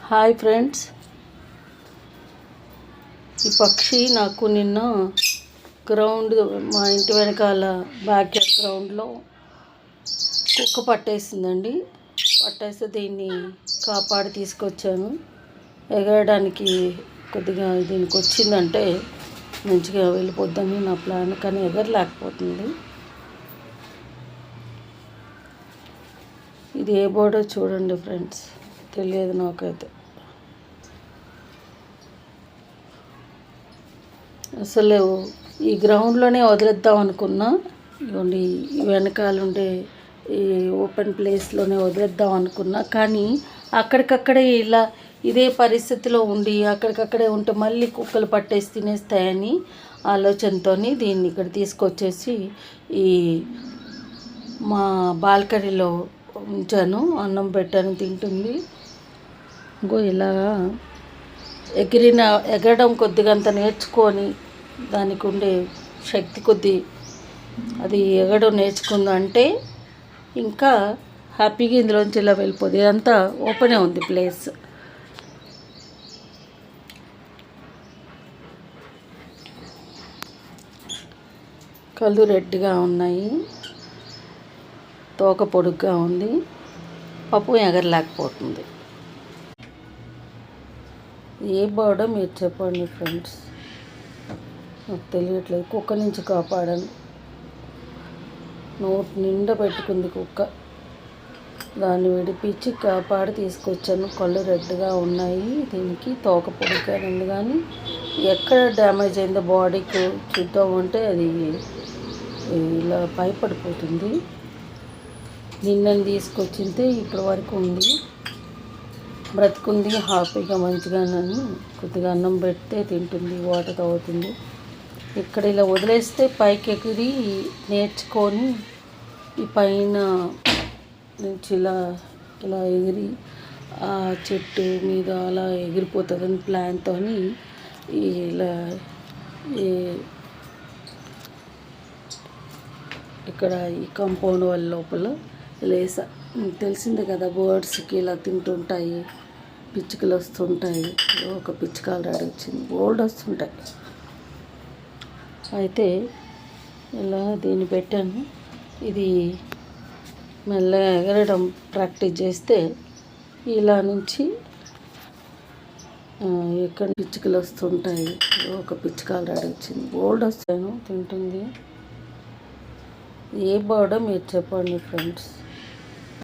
Hi friends, ఈ పక్షి నాకు నిన్న గ్రౌండ్ మా ఇంటి వెనకాల బ్యాక్ యార్డ్ గ్రౌండ్లో కుక్క పట్టేసిందండి. పట్టేస్తే దీన్ని కాపాడి తీసుకొచ్చాను. ఎగరడానికి కొద్దిగా దీనికి వచ్చిందంటే మంచిగా వెళ్ళిపోద్దని నా ప్లాన్, కానీ ఎగరలేకపోతుంది. ఇది ఏ బోర్డో చూడండి ఫ్రెండ్స్, తెలియదు నాకైతే. అసలు ఈ గ్రౌండ్లోనే వదిలేద్దాం అనుకున్నా, ఇవ్వండి వెనకాల ఉండే ఈ ఓపెన్ ప్లేస్లోనే వదిలేద్దాం అనుకున్నా, కానీ అక్కడికక్కడే ఇలా ఇదే పరిస్థితిలో ఉండి అక్కడికక్కడే ఉంటే మళ్ళీ కుక్కలు పట్టేసి తినేస్తాయని ఆలోచనతో దీన్ని ఇక్కడ తీసుకొచ్చేసి ఈ మా బాల్కనీలో ఉంచాను. అన్నం పెట్టాను, తింటుంది. ఇంకో ఇలా ఎగరడం కొద్దిగా అంత నేర్చుకొని దానికి ఉండే శక్తి కొద్ది అది ఎగరడం నేర్చుకుందంటే ఇంకా హ్యాపీగా ఇందులోంచి ఇలా వెళ్ళిపోదు. ఇదంతా ఓపెనే ఉంది ప్లేస్. కళ్ళు రెడ్గా ఉన్నాయి, తోక పొడుగ్గా ఉంది, పాపం ఎగరలేకపోతుంది. ఏ బర్డో మీరు చెప్పండి ఫ్రెండ్స్, నాకు తెలియట్లేదు. కుక్క నుంచి కాపాడాను. నోటి నిండా పెట్టుకుంది కుక్క, దాన్ని విడిపించి కాపాడి తీసుకొచ్చాను. కళ్ళు రెడ్గా ఉన్నాయి, దీనికి తోక పొడిగా ఉంది, కానీ ఎక్కడ డ్యామేజ్ అయిందో బాడీకి చూద్దామంటే అది ఇలా భయపడిపోతుంది. నిన్నని తీసుకొచ్చింటే ఇప్పటి వరకు ఉంది, బ్రతుకుంది, హ్యాపీగా మంచిగా. నన్ను కొద్దిగా అన్నం పెడితే తింటుంది, వాటర్ తాగుతుంది. ఇక్కడ ఇలా వదిలేస్తే పైకి ఎగిరి నేర్చుకొని ఈ పైన నుంచి ఇలా ఇలా ఎగిరి ఆ చెట్టు మీద అలా ఎగిరిపోతుందని ప్లాన్తో ఇలా ఇక్కడ ఈ కాంపౌండ్ వాళ్ళ లోపల లేసా. తెలిసిందే కదా, బర్డ్స్కి ఇలా తింటుంటాయి, పిచ్చుకలు వస్తుంటాయి. ఒక పిచ్చుక ఆల్రెడీ వచ్చింది, బోల్డ్ వస్తుంటాయి. అయితే ఇలా దీన్ని పెట్టాను. ఇది మెల్లగా ఎగరడం ప్రాక్టీస్ చేస్తే ఇలా నుంచి ఎక్కడ పిచ్చుకలు వస్తుంటాయి. ఒక పిచ్చుక ఆల్రెడీ వచ్చింది, బోల్డ్ వస్తాను, తింటుంది. ఏ బర్డో మీరు చెప్పండి ఫ్రెండ్స్.